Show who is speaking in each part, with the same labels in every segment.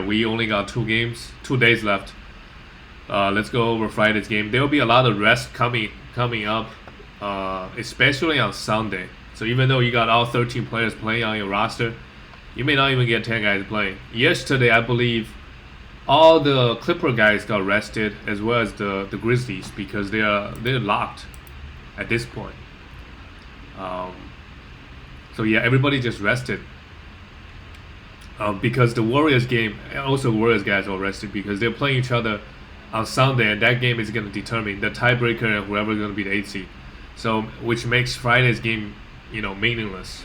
Speaker 1: We only got 2 days left. Let's go over Friday's game. There will be a lot of rest coming up, especially on Sunday. So even though you got all 13 players playing on your roster, you may not even get 10 guys playing. Yesterday, I believe all the Clipper guys got rested, as well as the Grizzlies, because they're locked at this point. So yeah, everybody just rested. Because the Warriors game, also Warriors guys are rested because they're playing each other on Sunday, and that game is going to determine the tiebreaker and whoever is going to be the 8th seed. So, which makes Friday's game, meaningless.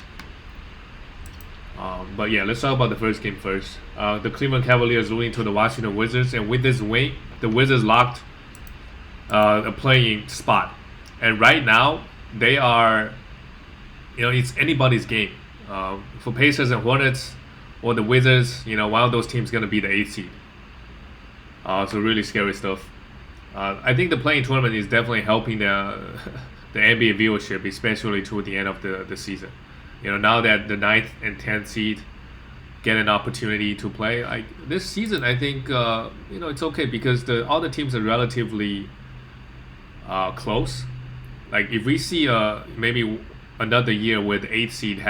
Speaker 1: But yeah, let's talk about the first game first. The Cleveland Cavaliers losing to the Washington Wizards, and with this win, the Wizards locked a playing spot. And right now, they are, it's anybody's game. For Pacers and Hornets, or the Wizards, one of those teams is going to be the 8th seed. So really scary stuff. I think the playing tournament is definitely helping the NBA viewership, especially toward the end of the season. Now that the 9th and 10th seed get an opportunity to play, this season, I think it's okay because all the teams are relatively close. Like if we see maybe another year where the 8th seed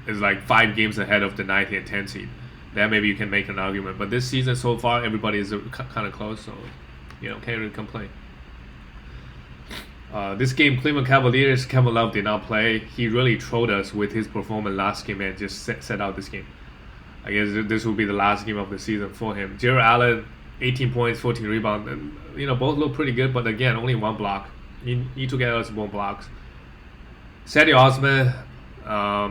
Speaker 1: is like 5 games ahead of the 9th and 10th seed, then maybe you can make an argument. But this season so far, everybody is kind of close, so can't really complain. This game, Cleveland Cavaliers, Kevin Love did not play. He really trolled us with his performance last game and just set out this game. I guess this will be the last game of the season for him. Jared Allen, 18 points, 14 rebounds. And, both look pretty good, but again, only 1 block. You need to get us more blocks. Sadie Osman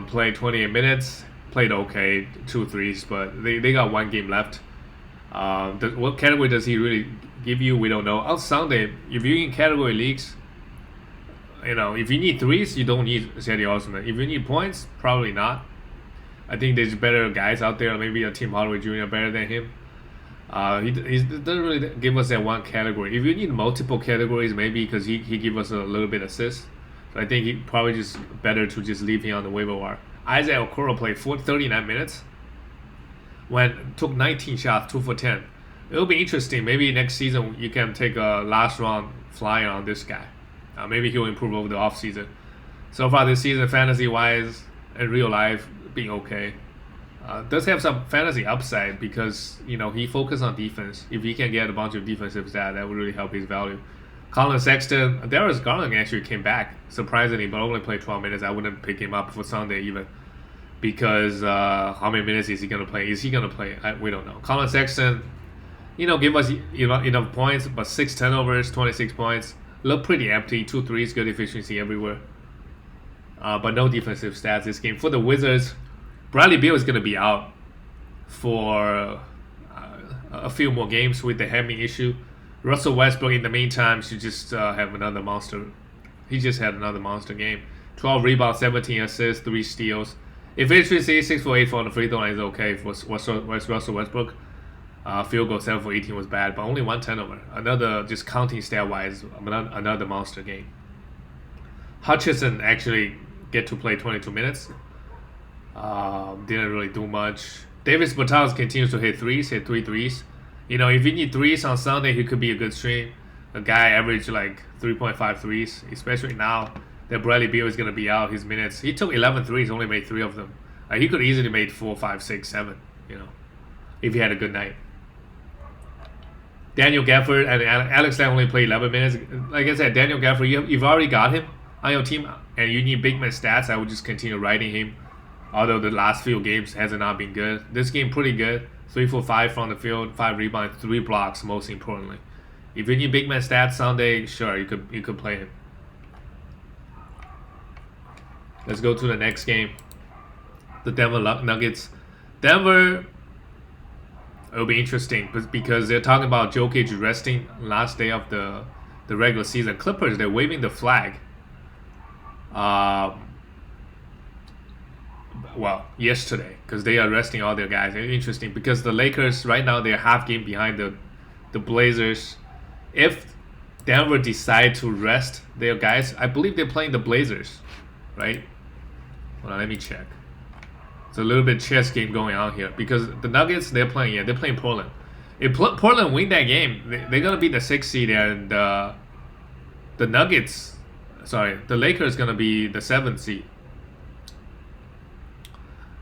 Speaker 1: played 28 minutes. Played okay, 2 threes, but they got 1 game left. What category does he really give you? We don't know. On Sunday, if you're in category leagues, if you need threes, you don't need Sadie Osman. If you need points, probably not. I think there's better guys out there. Maybe a Tim Hardaway Jr. better than him. He doesn't really give us that one category. If you need multiple categories, maybe because he give us a little bit assist. So I think he probably just better to just leave him on the waiver wire. Isaac Okoro played 39 minutes. Took 19 shots, 2 for 10. It'll be interesting. Maybe next season you can take a last round flyer on this guy. Maybe he'll improve over the offseason. So far this season, fantasy-wise and real life, being okay. Does have some fantasy upside because, he focused on defense. If he can get a bunch of defensive stats, that would really help his value. Colin Sexton, Darius Garland actually came back, surprisingly, but only played 12 minutes. I wouldn't pick him up for Sunday even. Because how many minutes is he going to play? Is he going to play? We don't know. Colin Sexton, give us enough points, but 6 turnovers, 26 points. Look pretty empty. 2 threes, good efficiency everywhere. But no defensive stats this game. For the Wizards, Bradley Beal is going to be out for a few more games with the hammy issue. Russell Westbrook, in the meantime, should just have another monster. He just had another monster game. 12 rebounds, 17 assists, 3 steals. Efficiency, 6 for 8 on the free throw line is okay for Russell Westbrook. Field goal, 7 for 18 was bad, but only 1 turnover. Another, just counting stat-wise, another monster game. Hutchison actually get to play 22 minutes. Didn't really do much. Davis Bertans continues to hit 3 threes. If you need threes on Sunday, he could be a good stream. A guy averaged like 3.5 threes, especially now that Bradley Beal is going to be out. His minutes, he took 11 threes, only made 3 of them. He could easily made 4, 5, 6, 7, if he had a good night. Daniel Gafford and Alex Len only played 11 minutes. Like I said, Daniel Gafford, you've already got him on your team, and you need big man stats. I would just continue riding him. Although the last few games hasn't not been good. This game pretty good. 3 for 5 from the field, 5 rebounds, 3 blocks. Most importantly, if you need big man stats Sunday, sure you could play him. Let's go to the next game. The Denver Nuggets. Denver. It'll be interesting because they're talking about Jokic resting last day of the regular season. Clippers, they're waving the flag. Yesterday, because they are resting all their guys. It's interesting because the Lakers right now they're half game behind the Blazers. If Denver decide to rest their guys, I believe they're playing the Blazers, right? Hold on, let me check. It's a little bit chess game going on here because the Nuggets they're playing Portland. If Portland win that game, they're gonna be the 6th seed, and the Nuggets, sorry, the Lakers gonna be the 7th seed.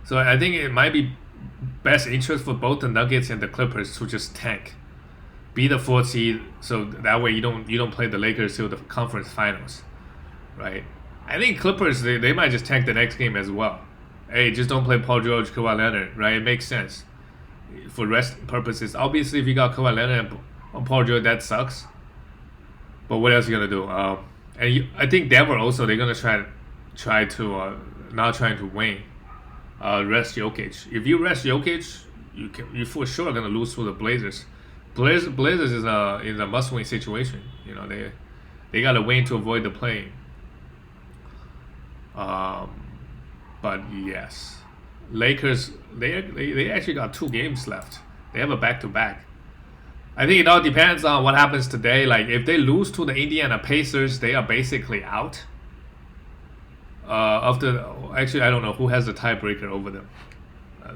Speaker 1: So I think it might be best interest for both the Nuggets and the Clippers to just tank, be the 4th seed, so that way you don't play the Lakers till the conference finals, right? I think Clippers they might just tank the next game as well. Hey, just don't play Paul George, Kawhi Leonard, right? It makes sense for rest purposes. Obviously, if you got Kawhi Leonard and Paul George, that sucks. But what else are you gonna do? I think Denver also they're gonna try to not trying to win. Rest Jokic. If you rest Jokic, you for sure gonna lose to the Blazers. Blazers is a must-win situation. You know they gotta win to avoid the play. But yes, Lakers they actually got 2 games left. They have a back-to-back. I think it all depends on what happens today. Like if they lose to the Indiana Pacers, they are basically out. Actually, I don't know who has the tiebreaker over them.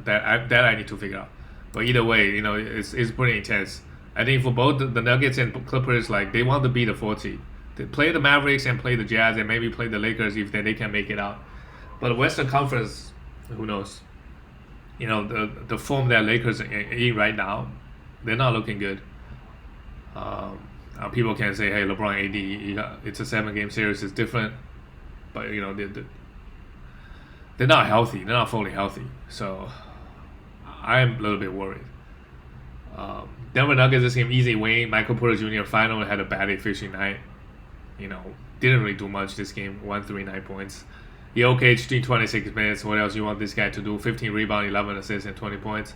Speaker 1: That I need to figure out. But either way, you know, it's pretty intense. I think for both the Nuggets and Clippers, like they want to be the 4th seed. They play the Mavericks and play the Jazz and maybe play the Lakers if they can make it out. But the Western Conference, who knows? You know, the form that Lakers are in right now, they're not looking good. People can say, hey, LeBron AD, it's a 7-game series, it's different. But, you know, they're not healthy. They're not fully healthy. So, I'm a little bit worried. Denver Nuggets, this game, easy win. Michael Porter Jr. finally had a bad efficient night. You know, didn't really do much this game. 139 points. Jokic, 26 minutes. What else you want this guy to do? 15 rebounds, 11 assists, and 20 points.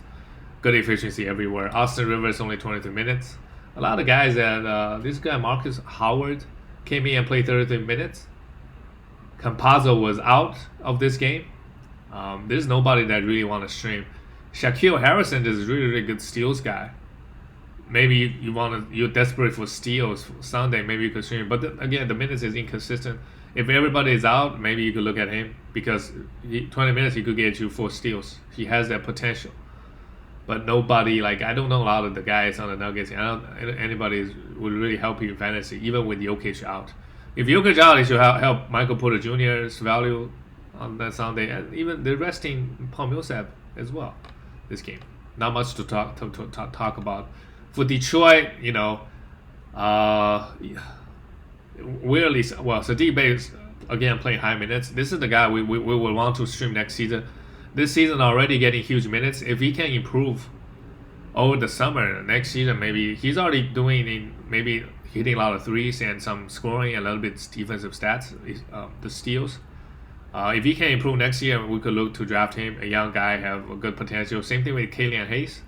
Speaker 1: Good efficiency everywhere. Austin Rivers, only 23 minutes. A lot of guys that, this guy, Marcus Howard, came in and played 33 minutes. Campazzo was out of this game. There's nobody that really want to stream. Shaquille Harrison is really, really good steals guy. Maybe you're desperate for steals for Sunday. Maybe you could stream, but again, the minutes is inconsistent. If everybody is out, maybe you could look at him because 20 minutes he could get you 4 steals. He has that potential. But nobody, like I don't know a lot of the guys on the Nuggets. Anybody would really help you in fantasy, even with Jokic out. If Jokic out, it should help Michael Porter Jr.'s value on that Sunday, and even the resting Paul Millsap as well. This game, not much to talk about. For Detroit, you know, weirdly, well, Sadiq Bey is again playing high minutes. This is the guy we will want to stream next season. This season already getting huge minutes. If he can improve over the summer, next season maybe he's already doing maybe hitting a lot of threes and some scoring and a little bit defensive stats, the steals. If he can improve next year, we could look to draft him. A young guy, have a good potential. Same thing with Killian Hayes.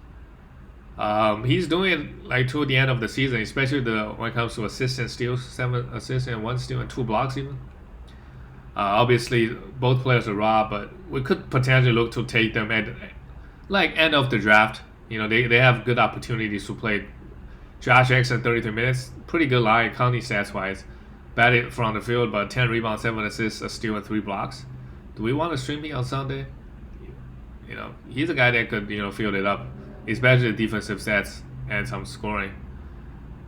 Speaker 1: He's doing it like toward the end of the season, especially when it comes to assists and steals, 7 assists and 1 steal and 2 blocks even. Obviously, both players are raw, but we could potentially look to take them at like end of the draft. You know, they have good opportunities to play. Josh Jackson, 33 minutes, pretty good line, counting stats wise. Bad from the field, but 10 rebounds, 7 assists, a steal, and 3 blocks. Do we want to stream him on Sunday? You know, he's a guy that could, you know, field it up, especially the defensive stats and some scoring.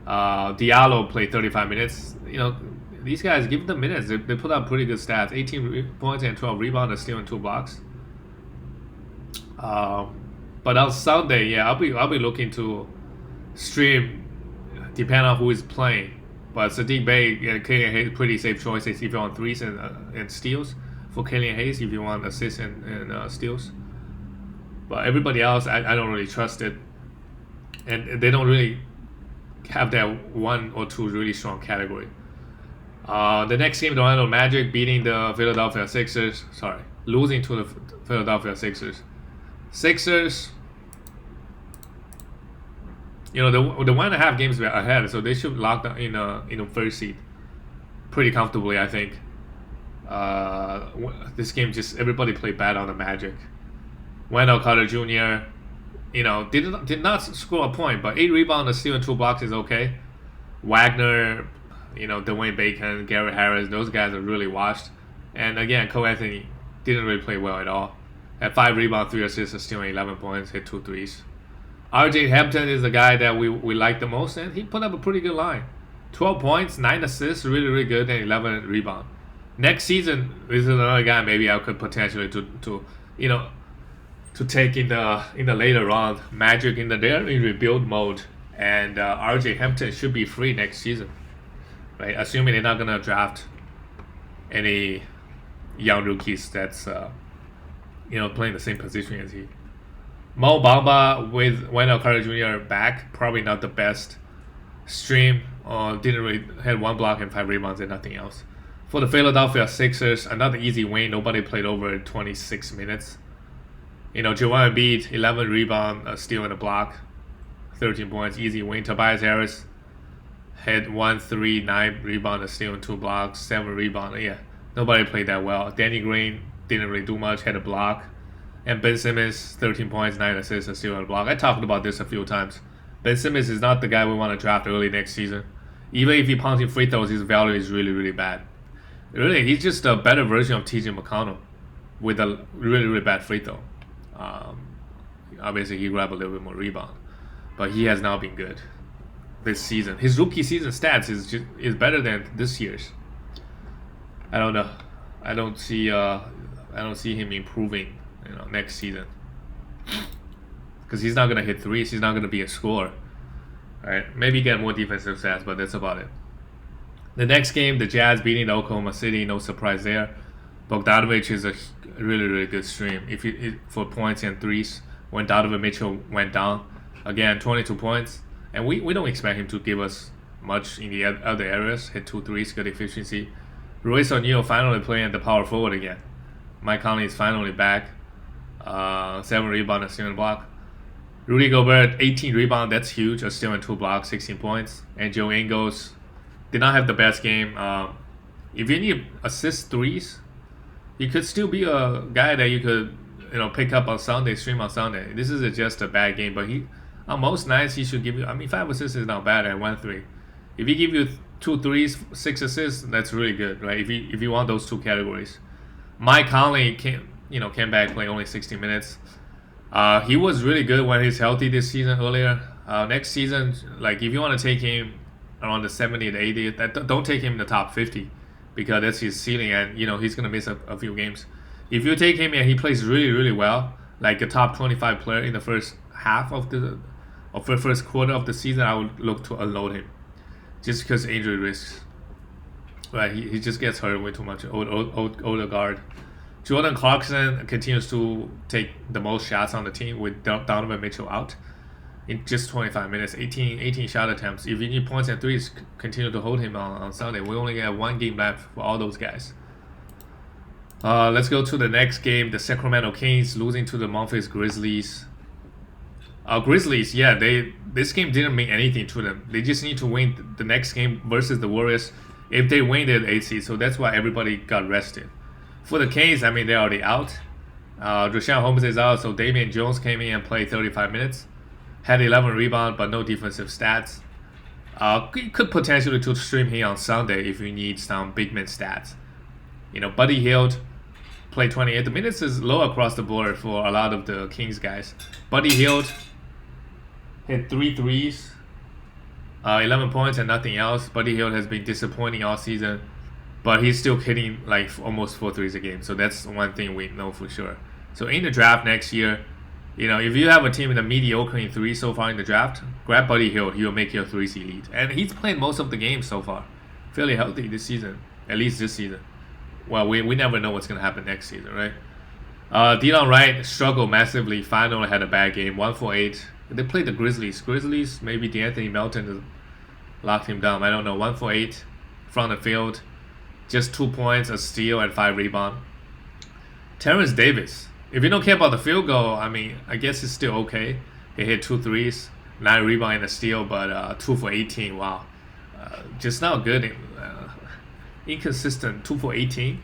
Speaker 1: Diallo played 35 minutes. You know, these guys, give them minutes. They put up pretty good stats. 18 points and 12 rebounds, a steal, and 2 blocks. But on Sunday, yeah, I'll be looking to stream, depending on who is playing. But Sadiq Bey and Killian Hayes, pretty safe choices if you want threes and steals. For Killian Hayes, if you want assists and steals. But everybody else, I don't really trust it. And they don't really have that 1 or 2 really strong category. The next game, the Orlando Magic beating the Philadelphia Sixers. Losing to the Philadelphia Sixers. Sixers, you know, the 1.5 games ahead, so they should lock down in the first seed pretty comfortably, I think. This game, just everybody played bad on the Magic. Wendell Carter Jr., you know, did not score a point, but 8 rebounds, a steal, and 2 blocks is okay. Wagner, you know, Dwayne Bacon, Garrett Harris, those guys are really washed. And again, Cole Anthony didn't really play well at all. Had 5 rebounds, 3 assists, stealing 11 points, hit 2 threes. RJ Hampton is the guy that we like the most, and he put up a pretty good line. 12 points, 9 assists, really, really good, and 11 rebounds. Next season, this is another guy maybe I could potentially to take in the later round. Magic they're in rebuild mode, and RJ Hampton should be free next season, right? Assuming they're not gonna draft any young rookies that's playing the same position as he. Mo Bamba with Wendell Carter Jr. back, probably not the best stream. Didn't really had 1 block and 5 rebounds and nothing else. For the Philadelphia Sixers, another easy win. Nobody played over 26 minutes. Joel Embiid, 11 rebound, a steal and a block, 13 points, easy win. Tobias Harris had 1 3, 9 rebound, a steal and 2 blocks, 7 rebound. Yeah, nobody played that well. Danny Green didn't really do much, had a block. And Ben Simmons, 13 points, 9 assists, a steal and a block. I talked about this a few times. Ben Simmons is not the guy we want to draft early next season. Even if he punting free throws, his value is really, really bad. Really, he's just a better version of TJ McConnell with a really, really bad free throw. Obviously, he grabbed a little bit more rebound, but he has not been good this season. His rookie season stats is better than this year's. I don't know. I don't see him improving, next season, because he's not gonna hit threes. He's not gonna be a scorer. All right, maybe get more defensive stats, but that's about it. The next game, the Jazz beating Oklahoma City. No surprise there. Bogdanovic is a really, really good stream for points and threes. When Donovan Mitchell went down, again 22 points, and we don't expect him to give us much in the other areas. Hit 2 threes, good efficiency. Royce O'Neal finally playing at the power forward again. Mike Conley is finally back. 7 rebound, a steal and block. Rudy Gobert, 18 rebound, that's huge. A steal and 2 blocks, 16 points. And Joe Ingles did not have the best game. If you need assist threes, he could still be a guy that you could pick up on Sunday, stream on Sunday. This is just a bad game, but on most nights he should give you. 5 assists is not bad at 1 3. If he give you 2 threes, 6 assists, that's really good, right? If you want those 2 categories. Mike Conley came back, play only 60 minutes. He was really good when he's healthy this season earlier. Next season, if you want to take him around the 70 to 80, don't take him in the top 50, because that's his ceiling, and he's gonna miss a few games. If you take him and he plays really, really well, like a top 25 player in the first half of the first quarter of the season, I would look to unload him, just because injury risks. Right, he just gets hurt way too much. Older guard. Jordan Clarkson continues to take the most shots on the team with Donovan Mitchell out. In just 25 minutes, 18 shot attempts. If you need points and threes, continue to hold him on Sunday. We only have 1 game left for all those guys. Let's go to the next game. The Sacramento Kings losing to the Memphis Grizzlies. Grizzlies, yeah, this game didn't mean anything to them. They just need to win the next game versus the Warriors. If they win, they're the 8th seed, so that's why everybody got rested. For the Kings, they're already out. Rashawn Holmes is out, so Damian Jones came in and played 35 minutes. Had 11 rebounds, but no defensive stats. Could potentially to stream him on Sunday if you need some big man stats. Buddy Hield played 28. The minutes is low across the board for a lot of the Kings guys. Buddy Hield hit 3 threes, 11 points and nothing else. Buddy Hield has been disappointing all season, but he's still hitting almost 4 threes a game. So that's one thing we know for sure. So in the draft next year, if you have a team in the mediocre in 3 so far in the draft, grab Buddy Hield. He will make your 3s elite. And he's played most of the games so far. Fairly healthy this season, at least this season. Well, we never know what's going to happen next season, right? Delon Wright struggled massively. Finally had a bad game, 1 for 8. They played the Grizzlies. Maybe DeAnthony Melton locked him down. I don't know. 1 for 8 from the field. Just 2 points, a steal, and 5 rebounds. Terrence Davis. If you don't care about the field goal, I guess it's still okay. He hit 2 threes, 9 rebounds and a steal, but 2 for 18. Wow. Just not good. Inconsistent. 2 for 18.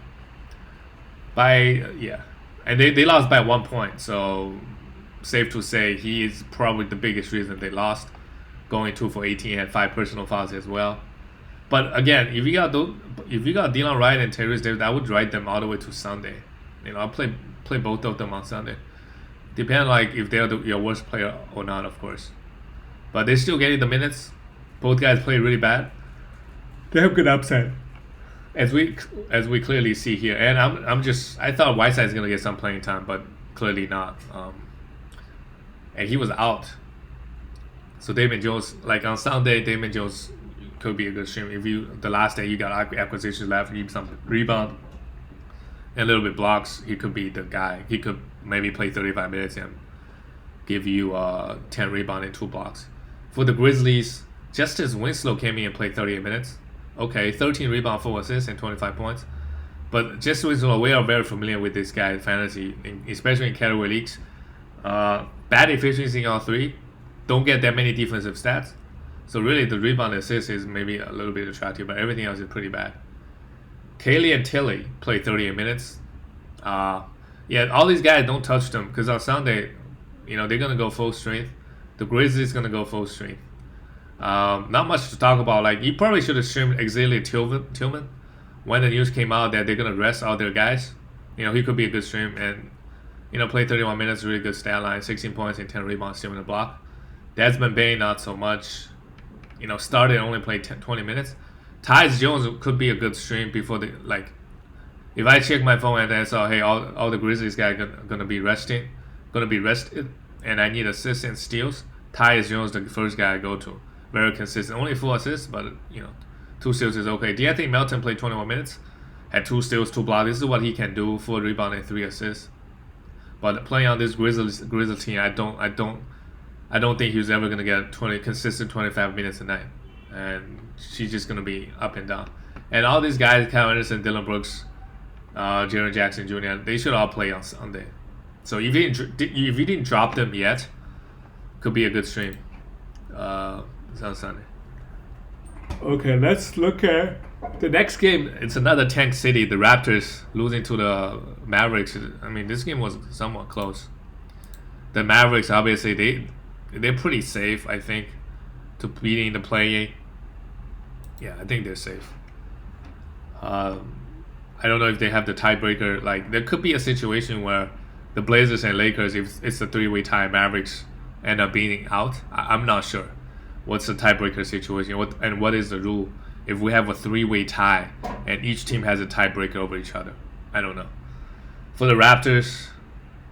Speaker 1: And they lost by 1 point, so safe to say he is probably the biggest reason they lost. Going 2 for 18, had 5 personal fouls as well. But again, if you got Delon Wright and Terrence Davis, I would ride them all the way to Sunday. I'll play play both of them on Sunday. Depend like if they're your worst player or not, of course. But they're still getting the minutes. Both guys play really bad. They have good upside, as we clearly see here. And I thought Whiteside's gonna get some playing time, but clearly not. And he was out. So Damon Jones, like on Sunday, Damon Jones could be a good stream. If the last day you got acquisitions left, you need some rebound and a little bit blocks, he could be the guy. He could maybe play 35 minutes and give you 10 rebound and 2 blocks. For the Grizzlies, Justice Winslow came in and played 38 minutes. Okay, 13 rebound, 4 assists, and 25 points. But Justice Winslow, we are very familiar with this guy in fantasy, especially in category leagues. Bad efficiency on 3. Don't get that many defensive stats. So really the rebound assist is maybe a little bit attractive, but everything else is pretty bad. Kaylee and Tilly played 38 minutes. Yeah, all these guys, don't touch them because on Sunday, they're going to go full strength. The Grizzlies going to go full strength. Not much to talk about. Like, you probably should have streamed Xavier Tillman when the news came out that they're going to rest all their guys. He could be a good stream and, play 31 minutes, really good stat line, 16 points and 10 rebounds, 7 block. Desmond Bain, not so much. Started only played 20 minutes. Tyus Jones could be a good stream before if I check my phone and I saw, hey, all the Grizzlies guys are gonna be rested, and I need assists and steals. Tyus Jones, the first guy I go to, very consistent. Only 4 assists, but 2 steals is okay. D'Anthony Melton played 21 minutes, had 2 steals, 2 blocks. This is what he can do: 4 rebound and 3 assists. But playing on this Grizzlies team, I don't think he's ever gonna get consistent 25 minutes a night, and she's just gonna be up and down. And all these guys, Kyle Anderson, Dylan Brooks, Jaren Jackson Jr., they should all play on Sunday. So if you didn't drop them yet, could be a good stream. It's on Sunday. Okay, let's look at the next game. It's another Tank City. The Raptors losing to the Mavericks. I mean, this game was somewhat close. The Mavericks, obviously, they're pretty safe, I think, to beating the play-in. Yeah, I think they're safe. I don't know if they have the tiebreaker. Like, there could be a situation where the Blazers and Lakers, if it's a 3-way tie, Mavericks end up beating out. I'm not sure. What's the tiebreaker situation? What is the rule if we have a 3-way tie and each team has a tiebreaker over each other? I don't know. For the Raptors,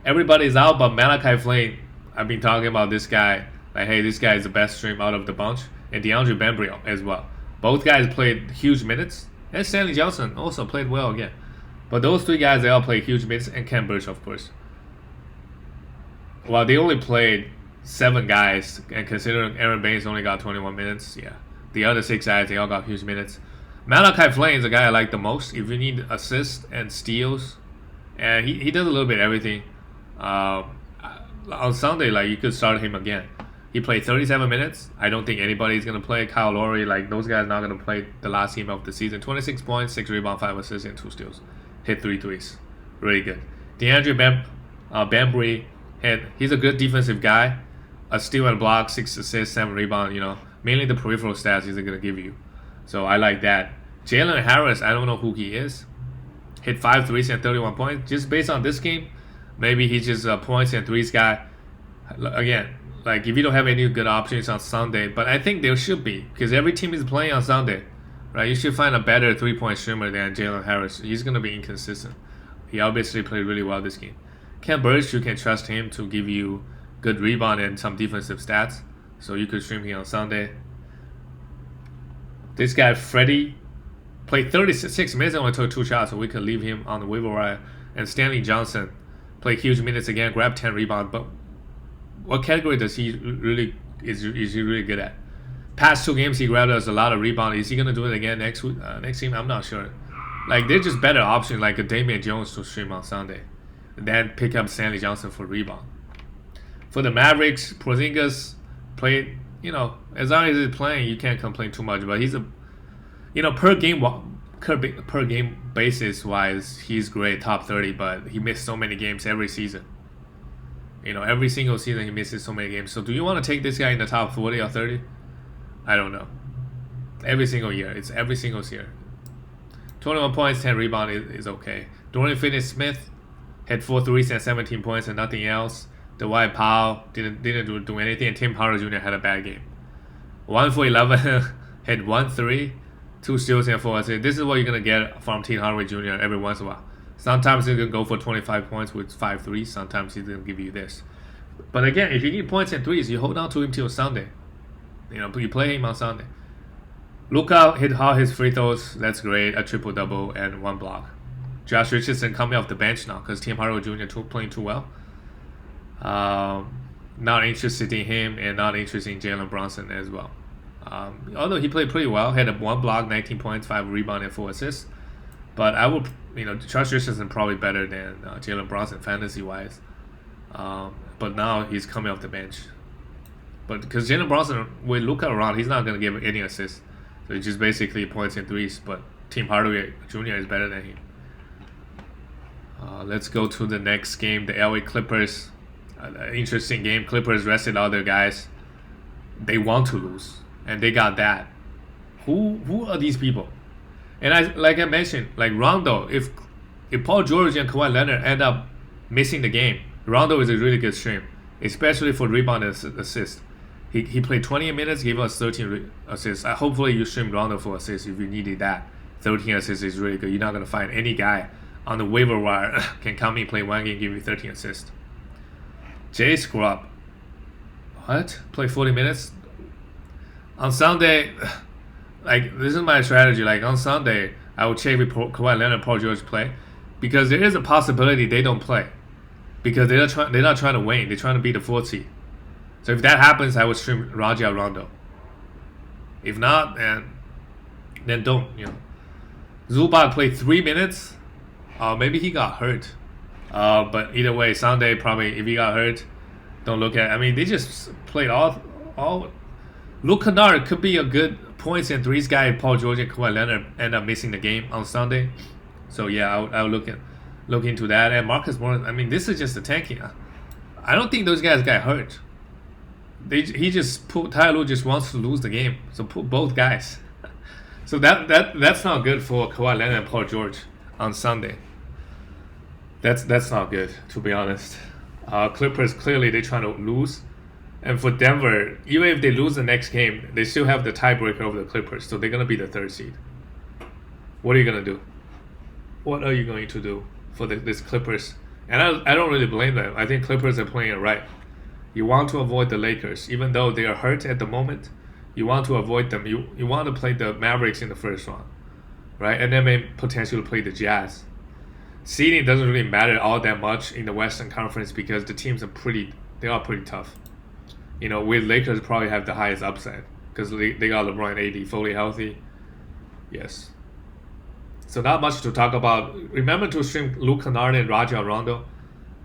Speaker 1: everybody's out, but Malachi Flynn, I've been talking about this guy. Like, hey, this guy is the best stream out of the bunch. And DeAndre Bembry as well. Both guys played huge minutes. And Stanley Johnson also played well again. But those 3 guys, they all played huge minutes. And Ken Burch, of course. Well, they only played 7 guys. And considering Aaron Baines only got 21 minutes, yeah. The other 6 guys, they all got huge minutes. Malachi Flynn is the guy I like the most. If you need assists and steals. And he does a little bit of everything. On Sunday, like, you could start him again. He played 37 minutes. I don't think anybody's going to play. Kyle Lowry, like, those guys not going to play the last game of the season. 26 points, 6 rebounds, 5 assists, and 2 steals. Hit 3 threes. Really good. DeAndre Bembry, he's a good defensive guy. A steal and a block, 6 assists, 7 rebounds, Mainly the peripheral stats he's going to give you. So I like that. Jalen Harris, I don't know who he is. Hit 5 threes and 31 points. Just based on this game, maybe he's just a points and threes guy. Again, like, if you don't have any good options on Sunday, but I think there should be, because every team is playing on Sunday, right? You should find a better 3-point streamer than Jalen Harris. He's going to be inconsistent. He obviously played really well this game. Ken Burch, you can trust him to give you good rebound and some defensive stats, so you could stream him on Sunday. This guy, Freddie, played 36 minutes and only took 2 shots, so we could leave him on the waiver wire. And Stanley Johnson played huge minutes again, grabbed 10 rebounds, but what category does he really is he really good at? Past 2 games, he grabbed us a lot of rebounds. Is he gonna do it again next game? I'm not sure. Like, they're just better options, like a Damian Jones to stream on Sunday, and then pick up Stanley Johnson for rebound. For the Mavericks, Porzingis played. As long as he's playing, you can't complain too much. But he's a, per game basis wise, he's great, top 30. But he missed so many games every season. Every single season he misses so many games. So do you want to take this guy in the top 40 or 30? I don't know. Every single year. It's every single year. 21 points, 10 rebounds is okay. Dorian Finney-Smith, had 4 threes and 17 points and nothing else. Dwight Powell didn't do anything, and Tim Hardaway Jr. had a bad game. 1 for 11, had 1 3, 2 steals and 4 assists. This is what you're gonna get from Tim Hardaway Jr. every once in a while. Sometimes he's gonna go for 25 points with 5 threes. Sometimes he's gonna give you this. But again, if you need points and threes, you hold on to him till Sunday. You play him on Sunday. Luka hit all his free throws. That's great. A triple-double and 1 block. Josh Richardson coming off the bench now because Tim Hardaway Jr. playing too well. Not interested in him and not interested in Jalen Brunson as well. Although he played pretty well, had 1 block, 19 points, 5 rebounds, and 4 assists. But I would, Josh Richardson probably better than Jalen Brunson fantasy-wise. But now he's coming off the bench. But because Jalen Brunson, with Luka around, he's not going to give any assists. So it's just basically points and threes. But Tim Hardaway Jr. is better than him. Let's go to the next game, the LA Clippers. Interesting game. Clippers rested all their guys. They want to lose, and they got that. Who are these people? And like I mentioned, like Rondo, if Paul George and Kawhi Leonard end up missing the game, Rondo is a really good stream, especially for rebound and assist. He played 20 minutes, gave us 13 assists. Hopefully you stream Rondo for assists if you needed that. 13 assists is really good. You're not going to find any guy on the waiver wire can come in, play 1 game, give you 13 assists. Jay Scrub. What? Play 40 minutes? On Sunday, like, this is my strategy. Like, on Sunday, I will check if Kawhi Leonard and Paul George play, because there is a possibility they don't play, because they're not trying to win. They're trying to beat the 4th seed. So if that happens, I would stream Raja Rondo. If not, then don't. Zubac played 3 minutes. Maybe he got hurt. But either way, Sunday probably, if he got hurt, don't look at. I mean, they just played all. Luke Kennard could be a good points and threes guy if Paul George and Kawhi Leonard end up missing the game on Sunday. So yeah, I'll look into that. And Marcus Morris, I mean, this is just a tanking. I don't think those guys got hurt. Ty Lue just wants to lose the game, so put both guys. So that's not good for Kawhi Leonard and Paul George on Sunday. That's not good, to be honest. Clippers, clearly they're trying to lose. And for Denver, even if they lose the next game, they still have the tiebreaker over the Clippers. So they're going to be the 3rd seed. What are you going to do? What are you going to do for this Clippers? And I don't really blame them. I think Clippers are playing it right. You want to avoid the Lakers. Even though they are hurt at the moment, you want to avoid them. You want to play the Mavericks in the first round, right? And then maybe potentially play the Jazz. Seeding doesn't really matter all that much in the Western Conference because the teams are pretty tough. With Lakers probably have the highest upside because they got LeBron and AD fully healthy. Yes. So not much to talk about. Remember to stream Luke Kennard and Rajon Rondo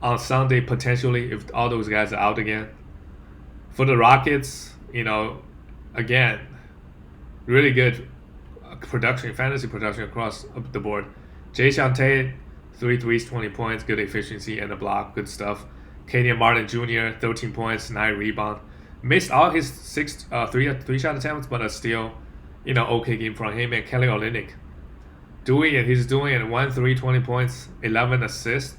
Speaker 1: on Sunday potentially if all those guys are out again. For the Rockets, again, really good production, fantasy production across the board. Jason Tate, 3 threes, 20 points, good efficiency and a block, good stuff. Kenyon Martin Jr., 13 points, 9 rebounds. Missed all his 3 shot attempts, but still, okay game from him. And Kelly Olynyk he's doing it 1 3, 20 points, 11 assists.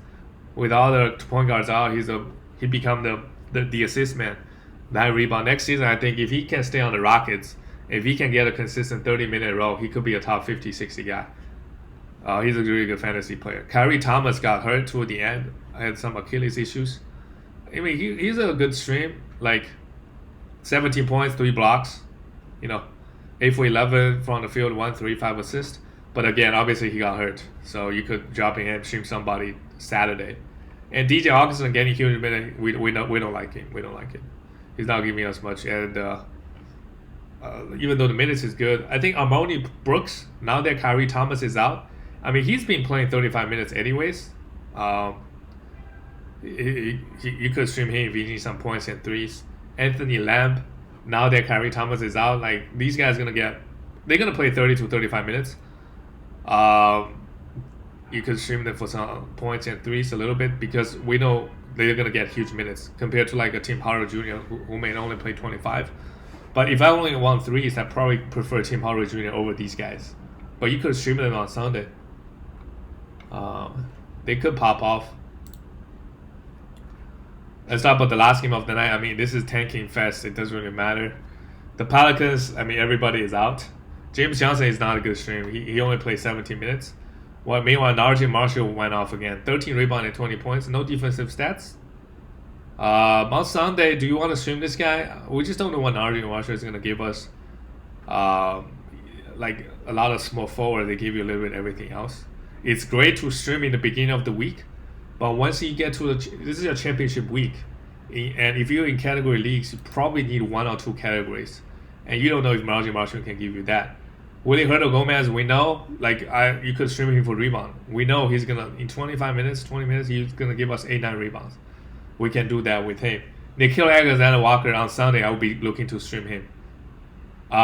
Speaker 1: With all the point guards out, he become the assist man. 9 rebound. Next season, I think if he can stay on the Rockets, if he can get a consistent 30-minute role, he could be a top 50, 60 guy. He's a really good fantasy player. Kyrie Thomas got hurt toward the end. I had some Achilles issues. I mean, he's a good stream. Like 17 points, 3 blocks. 8 for 11 from the field, 1 3, 5 assists. But again, obviously he got hurt, so you could drop in and stream somebody Saturday. And DJ Augustin getting huge minute, we don't like him. We don't like him. He's not giving us much. And even though the minutes is good, I think Armoni Brooks, now that Kyrie Thomas is out, I mean, he's been playing 35 minutes anyways. You could stream him if you need some points and threes. Anthony Lamb, now that Kyrie Thomas is out, like these guys they're gonna play 30 to 35 minutes. You could stream them for some points and threes a little bit because we know they're gonna get huge minutes compared to like a Tim Hardaway Jr. who may only play 25. But if I only want threes, I probably prefer Tim Hardaway Jr. over these guys. But you could stream them on Sunday. They could pop off. Let's talk about the last game of the night. I mean, this is tanking fest. It doesn't really matter. The Pelicans, I mean, everybody is out. James Johnson is not a good stream. He only played 17 minutes. Meanwhile, Najee Marshall went off again. 13 rebounds and 20 points. No defensive stats. On Sunday, do you want to stream this guy? We just don't know what Najee Marshall is going to give us. Like a lot of small forward, they give you a little bit of everything else. It's great to stream in the beginning of the week, but once you get to this is a championship week, and if you're in category leagues, you probably need 1 or 2 categories, and you don't know if Najee Marshall can give you that. Willie Gomez, we know, you could stream him for rebound. We know he's gonna in 25 minutes, 20 minutes, he's gonna give us 8-9 rebounds. We can do that with him. Nikhil Alexander-Walker on Sunday, I will be looking to stream him.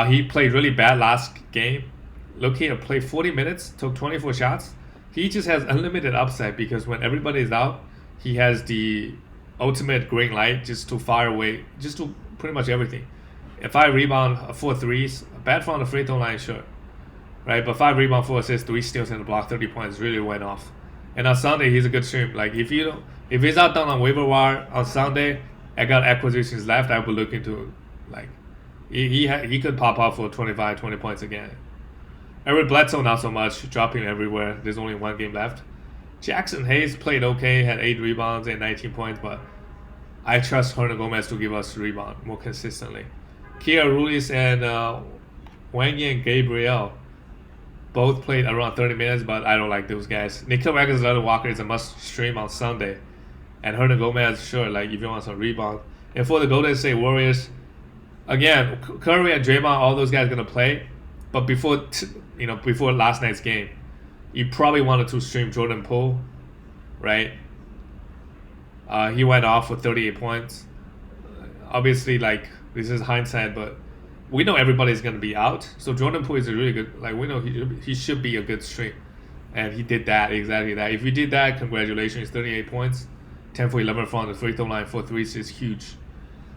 Speaker 1: He played really bad last game. Look here, played 40 minutes, took 24 shots. He just has unlimited upside because when everybody is out, he has the ultimate green light just to fire away, just to pretty much everything. If 5 rebound, 4 threes, bad from the free throw line, sure, right? But 5 rebound, 4 assists, 3 steals and a block, 30 points really went off. And on Sunday, he's a good stream. Like if he's out down on waiver wire on Sunday, I got acquisitions left. I would look into he could pop up for 25, 20 points again. Eric Bledsoe not so much, dropping everywhere. There's only 1 game left. Jackson Hayes played okay, had 8 rebounds and 19 points, but I trust Hernan Gomez to give us rebound more consistently. Kia Ruiz and Wang and Gabriel both played around 30 minutes, but I don't like those guys. Nikhil Alexander-Walker is a must stream on Sunday, and Hernan Gomez, sure, like if you want some rebound. And for the Golden State Warriors, again, Curry and Draymond, all those guys gonna play, but before last night's game, you probably wanted to stream Jordan Poole, right? He went off for 38 points. Obviously, this is hindsight, but we know everybody's gonna be out. So Jordan Poole is a really good. We know he should be a good stream, and he did that exactly that. If you did that, congratulations, 38 points, 10 for 11 from the free throw line, 4 threes is huge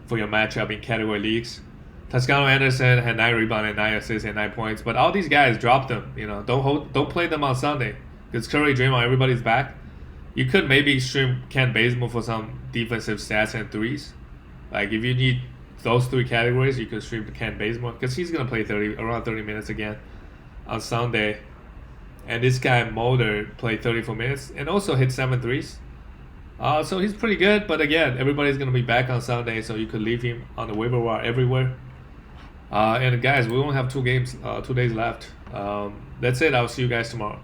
Speaker 1: for your matchup in category leagues. Toscano Anderson had 9 rebounds and 9 assists and 9 points, but all these guys dropped them. Don't play them on Sunday because Curry, Draymond, everybody's back. You could maybe stream Ken Bazemore for some defensive stats and threes. Like if you need those 3 categories, you could stream Ken Bazemore because he's gonna play around 30 minutes again on Sunday. And this guy Mulder played 34 minutes and also hit 7 threes. So he's pretty good, but again, everybody's gonna be back on Sunday, so you could leave him on the waiver wire everywhere. And guys, we only have 2 days left. That's it. I'll see you guys tomorrow.